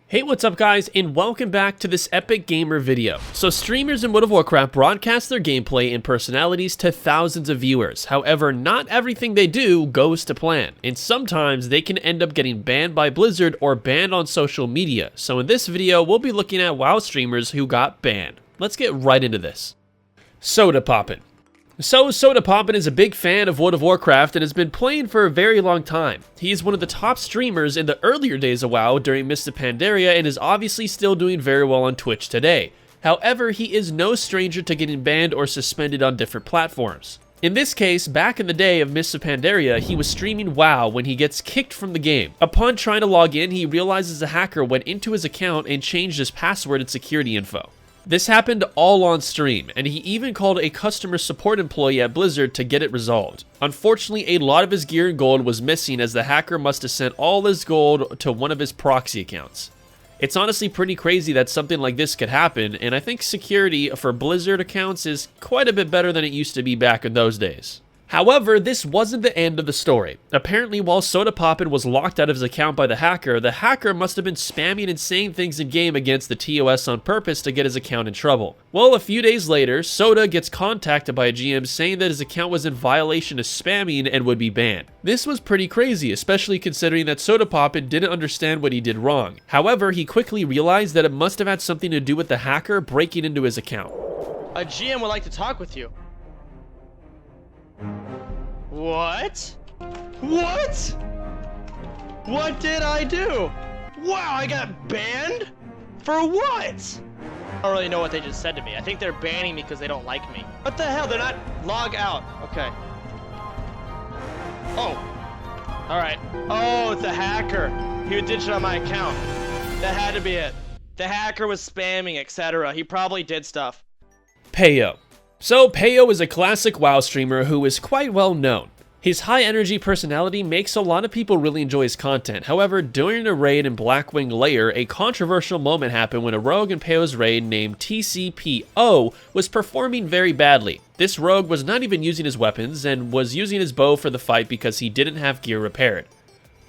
Hey, what's up guys, and welcome back to this epic gamer video. So streamers in World of Warcraft broadcast their gameplay and personalities to thousands of viewers. However, not everything they do goes to plan, and sometimes they can end up getting banned by Blizzard or banned on social media. So in this video, we'll be looking at WoW streamers who got banned. Let's get right into this. Sodapoppin. So, Sodapoppin is a big fan of World of Warcraft and has been playing for a very long time. He is one of the top streamers in the earlier days of WoW during Mists of Pandaria and is obviously still doing very well on Twitch today. However, he is no stranger to getting banned or suspended on different platforms. In this case, back in the day of Mists of Pandaria, he was streaming WoW when he gets kicked from the game. Upon trying to log in, he realizes a hacker went into his account and changed his password and security info. This happened all on stream, and he even called a customer support employee at Blizzard to get it resolved. Unfortunately, a lot of his gear and gold was missing as the hacker must have sent all his gold to one of his proxy accounts. It's honestly pretty crazy that something like this could happen, and I think security for Blizzard accounts is quite a bit better than it used to be back in those days. However, this wasn't the end of the story. Apparently, while Sodapoppin was locked out of his account by the hacker must have been spamming and saying things in-game against the TOS on purpose to get his account in trouble. Well, a few days later, Soda gets contacted by a GM saying that his account was in violation of spamming and would be banned. This was pretty crazy, especially considering that Sodapoppin didn't understand what he did wrong. However, he quickly realized that it must have had something to do with the hacker breaking into his account. A GM would like to talk with you. What? What? What did I do? Wow, I got banned? For what? I don't really know what they just said to me. I think they're banning me because they don't like me. What the hell? They're not log out. Okay. Oh. Alright. Oh, it's a hacker. He ditched it on my account. That had to be it. The hacker was spamming, etc. He probably did stuff. Payo. So, Payo is a classic WoW streamer who is quite well known. His high-energy personality makes a lot of people really enjoy his content. However, during a raid in Blackwing Lair, a controversial moment happened when a rogue in Payo's raid named TCPO was performing very badly. This rogue was not even using his weapons and was using his bow for the fight because he didn't have gear repaired.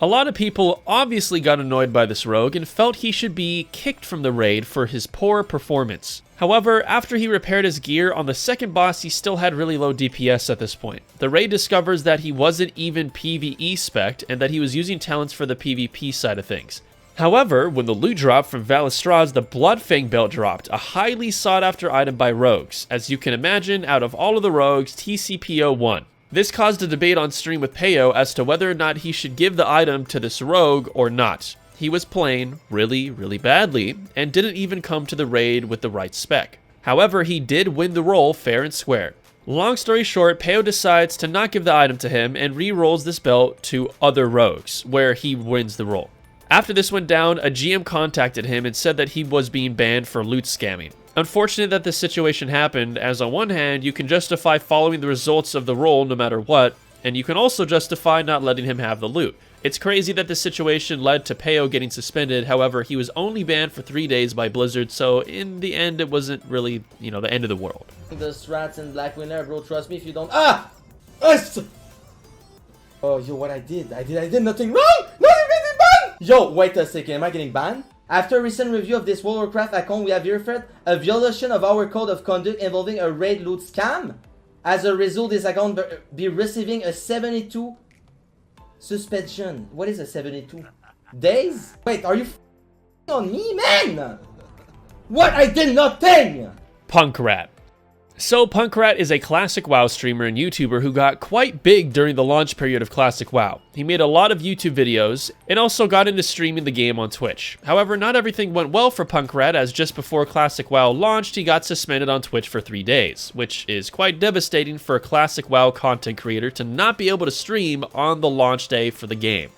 A lot of people obviously got annoyed by this rogue and felt he should be kicked from the raid for his poor performance. However, after he repaired his gear on the second boss, he still had really low DPS at this point. The raid discovers that he wasn't even PvE spec'd and that he was using talents for the PvP side of things. However, when the loot dropped from Valistraz, the Bloodfang belt dropped, a highly sought after item by rogues. As you can imagine, out of all of the rogues, TCPO won. This caused a debate on stream with Payo as to whether or not he should give the item to this rogue or not. He was playing really badly and didn't even come to the raid with the right spec. However, he did win the role fair and square. Long story short, Payo decides to not give the item to him and re-rolls this belt to other rogues, where he wins the role. After this went down, a GM contacted him and said that he was being banned for loot scamming. Unfortunate that this situation happened, as on one hand, you can justify following the results of the role no matter what, and you can also justify not letting him have the loot. It's crazy that this situation led to Payo getting suspended. However, he was only banned for 3 days by Blizzard, so in the end, it wasn't really, the end of the world. The strats in Black Winner, bro, trust me if you don't. Oh, yo, what I did nothing wrong! No, you're getting banned! Yo, wait a second, am I getting banned? After a recent review of this World of Warcraft account, we have verified a violation of our code of conduct involving a raid loot scam. As a result, this account will be receiving a 72 suspension. What is a 72 days? Wait, are you on me, man? What? I did nothing! PunkRat. So, PunkRat is a classic WoW streamer and YouTuber who got quite big during the launch period of Classic WoW. He made a lot of YouTube videos and also got into streaming the game on Twitch. However, not everything went well for PunkRat, as just before Classic WoW launched, he got suspended on Twitch for 3 days, which is quite devastating for a Classic WoW content creator to not be able to stream on the launch day for the game.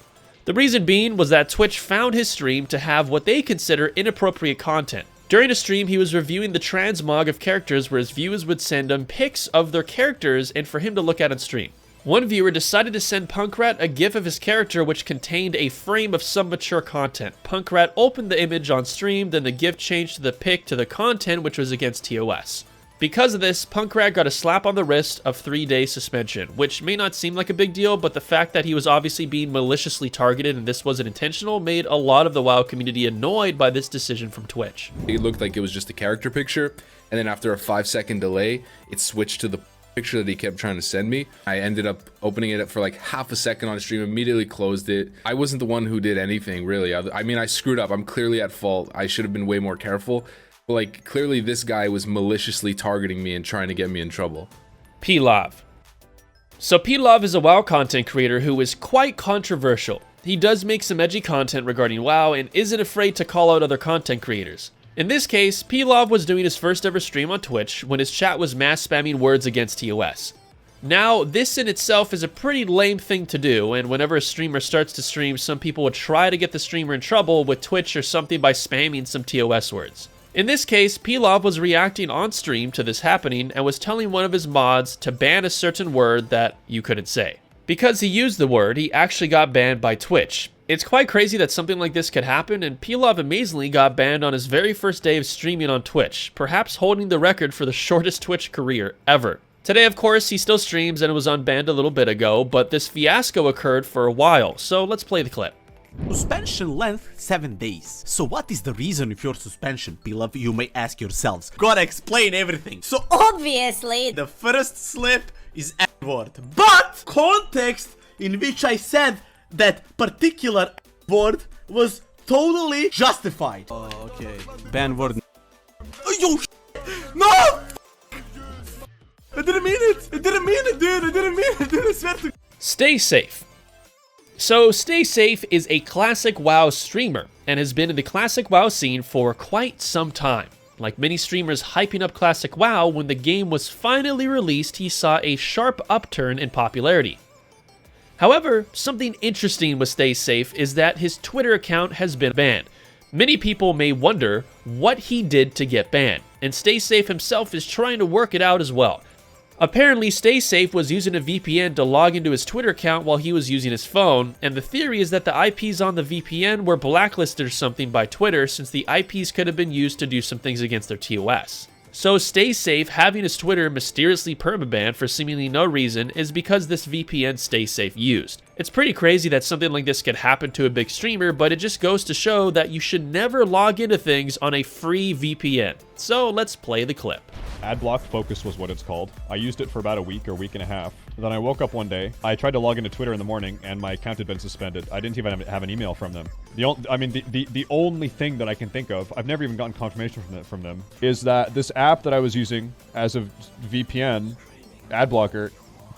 The reason being was that Twitch found his stream to have what they consider inappropriate content. During a stream, he was reviewing the transmog of characters where his viewers would send him pics of their characters and for him to look at on stream. One viewer decided to send PunkRat a gif of his character which contained a frame of some mature content. PunkRat opened the image on stream, then the gif changed to the pic to the content which was against TOS. Because of this, PunkRat got a slap on the wrist of 3-day suspension, which may not seem like a big deal, but the fact that he was obviously being maliciously targeted and this wasn't intentional made a lot of the WoW community annoyed by this decision from Twitch. It looked like it was just a character picture, and then after a 5-second delay, it switched to the picture that he kept trying to send me. I ended up opening it up for like half a second on stream, immediately closed it. I wasn't the one who did anything, really. I mean, I screwed up. I'm clearly at fault. I should have been way more careful. But like, clearly this guy was maliciously targeting me and trying to get me in trouble. Pilav. So Pilav is a WoW content creator who is quite controversial. He does make some edgy content regarding WoW and isn't afraid to call out other content creators. In this case, Pilav was doing his first ever stream on Twitch when his chat was mass spamming words against TOS. Now, this in itself is a pretty lame thing to do, and whenever a streamer starts to stream, some people would try to get the streamer in trouble with Twitch or something by spamming some TOS words. In this case, Pilav was reacting on stream to this happening and was telling one of his mods to ban a certain word that you couldn't say. Because he used the word, he actually got banned by Twitch. It's quite crazy that something like this could happen, and Pilav amazingly got banned on his very first day of streaming on Twitch, perhaps holding the record for the shortest Twitch career ever. Today, of course, he still streams and was unbanned a little bit ago, but this fiasco occurred for a while, so let's play the clip. Suspension length 7 days. So what is the reason of your suspension, Pilav? You may ask yourselves. Gotta explain everything. So obviously, the first slip is N-word, but context in which I said that particular word was totally justified. Oh, okay. Ban word. Oh, yo, no! I didn't mean it! I didn't mean it, dude! I didn't mean it, dude! I swear to... StaySafe. So StaySafe is a classic WoW streamer and has been in the classic WoW scene for quite some time. Like many streamers hyping up classic WoW, when the game was finally released, he saw a sharp upturn in popularity. However, something interesting with StaySafe is that his Twitter account has been banned. Many people may wonder what he did to get banned, and StaySafe himself is trying to work it out as well. Apparently, StaySafe was using a VPN to log into his Twitter account while he was using his phone, and the theory is that the IPs on the VPN were blacklisted or something by Twitter, since the IPs could have been used to do some things against their TOS. So StaySafe having his Twitter mysteriously permabanned for seemingly no reason is because this VPN StaySafe used. It's pretty crazy that something like this could happen to a big streamer, but it just goes to show that you should never log into things on a free VPN. So let's play the clip. Adblock Focus was what it's called. I used it for about a week and a half. Then I woke up one day, I tried to log into Twitter in the morning, and my account had been suspended. I didn't even have an email from them. The only thing that I can think of, I've never even gotten confirmation from them, is that this app that I was using as a VPN, Adblocker,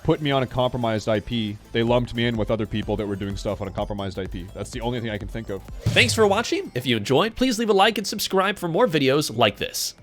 put me on a compromised IP. They lumped me in with other people that were doing stuff on a compromised IP. That's the only thing I can think of. Thanks for watching. If you enjoyed, please leave a like and subscribe for more videos like this.